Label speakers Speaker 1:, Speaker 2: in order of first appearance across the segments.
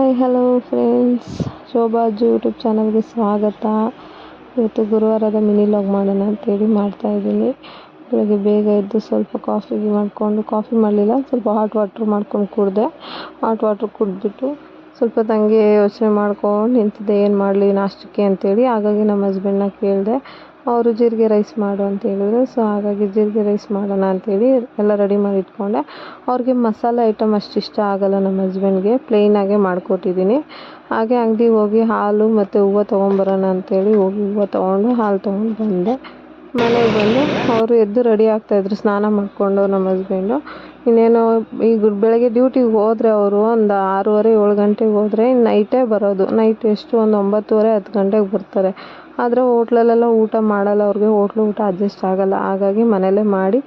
Speaker 1: Hi hello friends, ಶೋಭಾಜ್ YouTube ಚಾನಲ್ಗೆ ಸ್ವಾಗತ. ಇವತ್ತು ಗುರುವಾರದ ಮಿನಿ ಲಾಗ್ ಮಾಡೋಣ ಅಂತೇಳಿ ಮಾಡ್ತಾಯಿದ್ದೀನಿ. ಬೆಳಗ್ಗೆ ಬೇಗ ಎದ್ದು ಸ್ವಲ್ಪ ಕಾಫಿ ಮಾಡಲಿಲ್ಲ, ಸ್ವಲ್ಪ ಹಾಟ್ ವಾಟ್ರ್ ಮಾಡ್ಕೊಂಡು ಕುಡಿದೆ. ಹಾಟ್ ವಾಟ್ರ್ ಕುಡಿದ್ಬಿಟ್ಟು ಸ್ವಲ್ಪ ತಂಗಿ ಯೋಚನೆ ಮಾಡ್ಕೊಂಡು ನಿಂತಿದ್ದೆ, ಏನು ಮಾಡಲಿ ನಾಷ್ಟಕ್ಕೆ ಅಂತೇಳಿ. ಹಾಗಾಗಿ ನಮ್ಮ ಹಸ್ಬೆಂಡ್ನ ಕೇಳಿದೆ, ಅವರು ಜೀರಿಗೆ ರೈಸ್ ಮಾಡು ಅಂತ ಹೇಳಿದ್ರು. ಸೊ ಹಾಗಾಗಿ ಜೀರಿಗೆ ರೈಸ್ ಮಾಡೋಣ ಅಂಥೇಳಿ ಎಲ್ಲ ರೆಡಿ ಮಾಡಿ ಇಟ್ಕೊಂಡೆ. ಅವ್ರಿಗೆ ಮಸಾಲೆ ಐಟಮ್ ಅಷ್ಟು ಇಷ್ಟ ಆಗಲ್ಲ, ನಮ್ಮ ಹಸ್ಬೆಂಡ್ಗೆ ಪ್ಲೇನಾಗೆ ಮಾಡಿಕೊಟ್ಟಿದ್ದೀನಿ. ಹಾಗೆ ಅಂಗಡಿಗೆ ಹೋಗಿ ಹಾಲು ಮತ್ತು ಹೂವು ತೊಗೊಂಬರೋಣ ಅಂಥೇಳಿ ಹೋಗಿ ಹೂವು ತೊಗೊಂಡು ಹಾಲು ತೊಗೊಂಡು ಬಂದೆ. ಮನೆಗೆ ಬಂದು ಅವರು ಎದ್ದು ರೆಡಿ ಆಗ್ತಾಯಿದ್ರು, ಸ್ನಾನ ಮಾಡಿಕೊಂಡು ನಮ್ಮ ಹಸ್ಬೆಂಡು. ಇನ್ನೇನು ಈಗ ಬೆಳಗ್ಗೆ ಡ್ಯೂಟಿಗೆ ಹೋದರೆ ಅವರು ಒಂದು 6:30-7 ಗಂಟೆಗೆ ಹೋದರೆ ನೈಟೇ ಬರೋದು. ನೈಟ್ ಎಷ್ಟು ಒಂದು 9:30-10 ಗಂಟೆಗೆ ಬರ್ತಾರೆ. ಆದರೆ ಹೋಟ್ಲಲ್ಲೆಲ್ಲ ಊಟ ಮಾಡಲ್ಲ, ಅವ್ರಿಗೆ ಹೋಟ್ಲು ಊಟ ಅಡ್ಜಸ್ಟ್ ಆಗಲ್ಲ. ಹಾಗಾಗಿ ಮನೆಯಲ್ಲೇ ಮಾಡಿ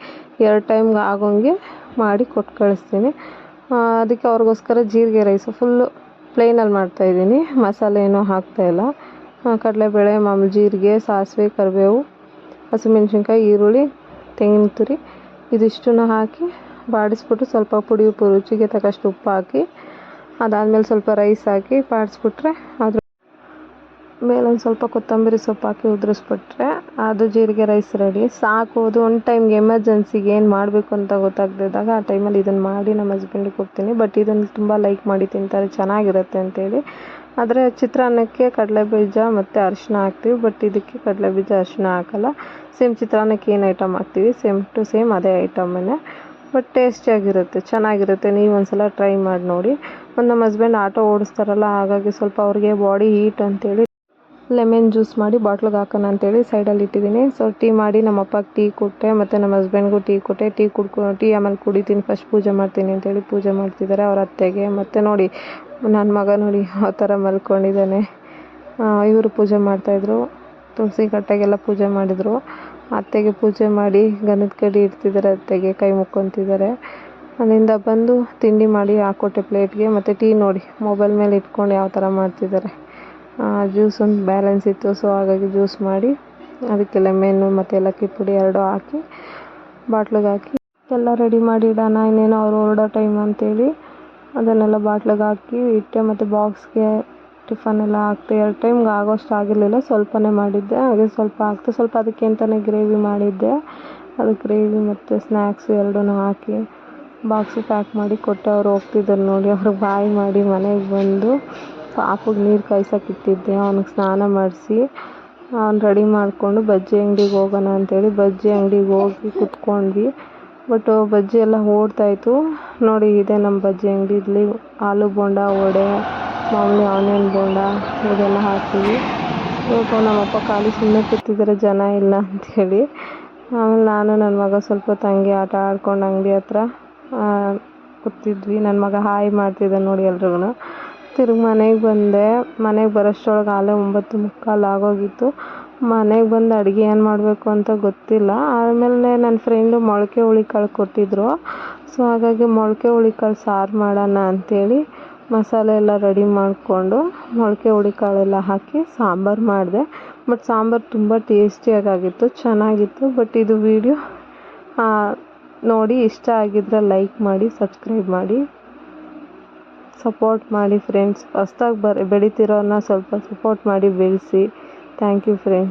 Speaker 1: 2 ಟೈಮ್ಗೆ ಆಗೋಂಗೆ ಮಾಡಿ ಕೊಟ್ಟು ಕಳಿಸ್ತೀನಿ. ಅದಕ್ಕೆ ಅವ್ರಿಗೋಸ್ಕರ ಜೀರಿಗೆ ರೈಸು ಫುಲ್ಲು ಪ್ಲೇನಲ್ಲಿ ಮಾಡ್ತಾಯಿದ್ದೀನಿ, ಮಸಾಲೆ ಏನೂ ಹಾಕ್ತಾಯಿಲ್ಲ. ಕಡಲೆಬೇಳೆ, ಮಾಮೂಲಿ ಜೀರಿಗೆ, ಸಾಸಿವೆ, ಕರಿಬೇವು, ಹಸಿಮೆಣ್ಸಿನ್ಕಾಯಿ, ಈರುಳ್ಳಿ, ತೆಂಗಿನ ತುರಿ ಇದಿಷ್ಟನ್ನು ಹಾಕಿ ಬಾಡಿಸ್ಬಿಟ್ಟು ಸ್ವಲ್ಪ ಪುಡಿ ಉಪ್ಪು ರುಚಿಗೆ ತಕ್ಕಷ್ಟು ಉಪ್ಪು ಹಾಕಿ, ಅದಾದಮೇಲೆ ಸ್ವಲ್ಪ ರೈಸ್ ಹಾಕಿ ಬಾಡಿಸ್ಬಿಟ್ರೆ ಅದ್ರ ಮೇಲೊಂದು ಸ್ವಲ್ಪ ಕೊತ್ತಂಬರಿ ಸೊಪ್ಪು ಹಾಕಿ ಉದುರಿಸ್ಬಿಟ್ರೆ ಅದು ಜೀರಿಗೆ ರೈಸ್ ರೆಡಿ. ಸಾಕು. ಅದು ಒಂದು ಟೈಮ್ಗೆ ಎಮರ್ಜೆನ್ಸಿಗೆ ಏನು ಮಾಡಬೇಕು ಅಂತ ಗೊತ್ತಾಗದಿದ್ದಾಗ ಆ ಟೈಮಲ್ಲಿ ಇದನ್ನು ಮಾಡಿ ನಮ್ಮ ಹಸ್ಬೆಂಡಿಗೆ ಕೊಡ್ತೀನಿ. ಬಟ್ ಇದನ್ನು ತುಂಬ ಲೈಕ್ ಮಾಡಿ ತಿಂತಾರೆ, ಚೆನ್ನಾಗಿರುತ್ತೆ ಅಂತೇಳಿ. ಆದರೆ ಚಿತ್ರಾನ್ನಕ್ಕೆ ಕಡಲೆಬೀಜ ಮತ್ತು ಅರಿಶಿನ ಹಾಕ್ತೀವಿ, ಬಟ್ ಇದಕ್ಕೆ ಕಡಲೆಬೀಜ ಅರಿಶಿನ ಹಾಕಲ್ಲ. ಸೇಮ್ ಚಿತ್ರಾನ್ನಕ್ಕೆ ಏನು ಐಟಮ್ ಹಾಕ್ತೀವಿ ಸೇಮ್ ಟು ಸೇಮ್ ಅದೇ ಐಟಮನ್ನೇ. ಬಟ್ ಟೇಸ್ಟಿಯಾಗಿರುತ್ತೆ, ಚೆನ್ನಾಗಿರುತ್ತೆ. ನೀವು ಒಂದ್ಸಲ ಟ್ರೈ ಮಾಡಿ ನೋಡಿ. ನಮ್ಮ ಹಸ್ಬೆಂಡ್ ಆಟೋ ಓಡಿಸ್ತಾರಲ್ಲ, ಹಾಗಾಗಿ ಸ್ವಲ್ಪ ಅವ್ರಿಗೆ ಬಾಡಿ ಹೀಟ್ ಅಂತೇಳಿ ಲೆಮನ್ ಜ್ಯೂಸ್ ಮಾಡಿ ಬಾಟ್ಲಿಗೆ ಹಾಕೋಣ ಅಂತೇಳಿ ಸೈಡಲ್ಲಿ ಇಟ್ಟಿದ್ದೀನಿ. ಸೊ ಟೀ ಮಾಡಿ ನಮ್ಮ ಅಪ್ಪಗೆ ಟೀ ಕೊಟ್ಟೆ ಮತ್ತು ನಮ್ಮ ಹಸ್ಬೆಂಡ್ಗೂ ಟೀ ಕೊಟ್ಟೆ. ಟೀ ಆಮೇಲೆ ಕುಡಿತೀನಿ, ಫಸ್ಟ್ ಪೂಜೆ ಮಾಡ್ತೀನಿ ಅಂತೇಳಿ ಪೂಜೆ ಮಾಡ್ತಿದ್ದಾರೆ ಅವ್ರ ಅತ್ತೆಗೆ. ಮತ್ತು ನೋಡಿ ನನ್ನ ಮಗ ನೋಡಿ ಆ ಥರ ಮಲ್ಕೊಂಡಿದ್ದಾನೆ. ಇವರು ಪೂಜೆ ಮಾಡ್ತಾಯಿದ್ರು, ತುಳಸಿ ಕಟ್ಟೆಗೆಲ್ಲ ಪೂಜೆ ಮಾಡಿದರು. ಅತ್ತೆಗೆ ಪೂಜೆ ಮಾಡಿ ಗಂಧದ ಕಡ್ಡಿ ಇಡ್ತಿದ್ದಾರೆ, ಅತ್ತೆಗೆ ಕೈ ಮುಕ್ಕೊತಿದ್ದಾರೆ. ಅಲ್ಲಿಂದ ಬಂದು ತಿಂಡಿ ಮಾಡಿ ಹಾಕ್ಕೊಟ್ಟೆ ಪ್ಲೇಟ್ಗೆ. ಮತ್ತು ಟೀ ನೋಡಿ ಮೊಬೈಲ್ ಮೇಲೆ ಇಟ್ಕೊಂಡು ಯಾವ ಥರ ಮಾಡ್ತಿದ್ದಾರೆ. ಜ್ಯೂಸ್ ಒಂದು ಬ್ಯಾಲೆನ್ಸ್ ಇತ್ತು, ಸೊ ಹಾಗಾಗಿ ಜ್ಯೂಸ್ ಮಾಡಿ ಅದಕ್ಕೆ ಲೆಮೆನ್ನು ಮತ್ತು ಏಲಕ್ಕಿ ಪುಡಿ 2 ಹಾಕಿ ಬಾಟ್ಲಿಗೆ ಹಾಕಿ ಎಲ್ಲ ರೆಡಿ ಮಾಡಿ ಇಡೋಣ, ಇನ್ನೇನು ಅವ್ರು ಹೊರಡೋ ಟೈಮ್ ಅಂತೇಳಿ ಅದನ್ನೆಲ್ಲ ಬಾಟ್ಲಿಗೆ ಹಾಕಿ ಇಟ್ಟೆ. ಮತ್ತು ಬಾಕ್ಸ್ಗೆ ಟಿಫನ್ ಎಲ್ಲ ಹಾಕ್ತೆ. 2 ಟೈಮ್ಗೆ ಆಗೋಷ್ಟು ಆಗಿರಲಿಲ್ಲ, ಸ್ವಲ್ಪನೇ ಮಾಡಿದ್ದೆ. ಹಾಗೆ ಸ್ವಲ್ಪ ಹಾಕ್ತೆ, ಸ್ವಲ್ಪ ಅದಕ್ಕೆ ಅಂತಲೇ ಗ್ರೇವಿ ಮಾಡಿದ್ದೆ. ಅದು ಗ್ರೇವಿ ಮತ್ತು ಸ್ನ್ಯಾಕ್ಸು 2 ಹಾಕಿ ಬಾಕ್ಸಿಗೆ ಪ್ಯಾಕ್ ಮಾಡಿ ಕೊಟ್ಟೆ. ಅವ್ರು ಹೋಗ್ತಿದ್ದಾರೆ ನೋಡಿ. ಅವ್ರಿಗೆ ಬಾಯ್ ಮಾಡಿ ಮನೆಗೆ ಬಂದು ಪಾಪುಗೆ ನೀರು ಕಾಯ್ಸೋಕ್ಕಿಟ್ಟಿದ್ದೆ. ಅವ್ನಿಗೆ ಸ್ನಾನ ಮಾಡಿಸಿ ಅವ್ನು ರೆಡಿ ಮಾಡಿಕೊಂಡು ಬಜ್ಜಿ ಅಂಗಡಿಗೆ ಹೋಗೋಣ ಅಂತೇಳಿ ಬಜ್ಜಿ ಅಂಗಡಿಗೆ ಹೋಗಿ ಕುತ್ಕೊಂಡ್ವಿ. ಬಟ್ ಬಜ್ಜಿ ಎಲ್ಲ ಓಡ್ತಾಯಿತ್ತು ನೋಡಿ. ಇದೆ ನಮ್ಮ ಬಜ್ಜಿ ಅಂಗಡಿ. ಇಲ್ಲಿ ಆಲೂ ಬೋಂಡ, ವಡೆ, ಮಾಮೂಲಿ ಆನಿಯನ್ ಬೋಂಡ ಇದೆಲ್ಲ ಹಾಕ್ತೀವಿ. ಇವಾಗ ನಮ್ಮಪ್ಪ ಖಾಲಿ ಸುಮ್ಮನೆ ಕೂತಿದ್ದಾರೆ, ಜನ ಇಲ್ಲ ಅಂಥೇಳಿ. ಆಮೇಲೆ ನಾನು ನನ್ನ ಮಗ ಸ್ವಲ್ಪ ತಂಗಿ ಆಟ ಆಡ್ಕೊಂಡು ಅಂಗಡಿ ಹತ್ರ ಕೂತಿದ್ವಿ. ನನ್ನ ಮಗ ಹಾಯ್ ಮಾಡ್ತಿದ್ದೆ ನೋಡಿ ಎಲ್ರಿಗೂ. ತಿರುಗಿ ಮನೆಗೆ ಬಂದೆ. ಮನೆಗೆ ಬರೋಷ್ಟರೊಳಗೆ ಆಲೇ 9:45 ಆಗೋಗಿತ್ತು. ಮನೆಗೆ ಬಂದು ಅಡುಗೆ ಏನು ಮಾಡಬೇಕು ಅಂತ ಗೊತ್ತಿಲ್ಲ. ಆಮೇಲೆ ನನ್ನ ಫ್ರೆಂಡು ಮೊಳಕೆ ಹುಳಿಕಾಳು ಕೊಟ್ಟಿದ್ದರು. ಸೊ ಹಾಗಾಗಿ ಮೊಳಕೆ ಹುಳಿಕಾಳು ಸಾರು ಮಾಡೋಣ ಅಂಥೇಳಿ ಮಸಾಲೆ ಎಲ್ಲ ರೆಡಿ ಮಾಡಿಕೊಂಡು ಮೊಳಕೆ ಹುಳಿಕಾಳೆಲ್ಲ ಹಾಕಿ ಸಾಂಬಾರು ಮಾಡಿದೆ. ಬಟ್ ಸಾಂಬಾರು ತುಂಬ ಟೇಸ್ಟಿಯಾಗಿತ್ತು, ಚೆನ್ನಾಗಿತ್ತು. ಬಟ್ ಇದು ವಿಡಿಯೋ ನೋಡಿ ಇಷ್ಟ ಆಗಿದ್ದರೆ ಲೈಕ್ ಮಾಡಿ, ಸಬ್ಸ್ಕ್ರೈಬ್ ಮಾಡಿ, ಸಪೋರ್ಟ್ ಮಾಡಿ ಫ್ರೆಂಡ್ಸ್. ಹೊಸ್ದಾಗಿ ಬೆಳೀತಿರೋನ್ನ ಸ್ವಲ್ಪ ಸಪೋರ್ಟ್ ಮಾಡಿ ಬೆಳೆಸಿ. Thank you friends.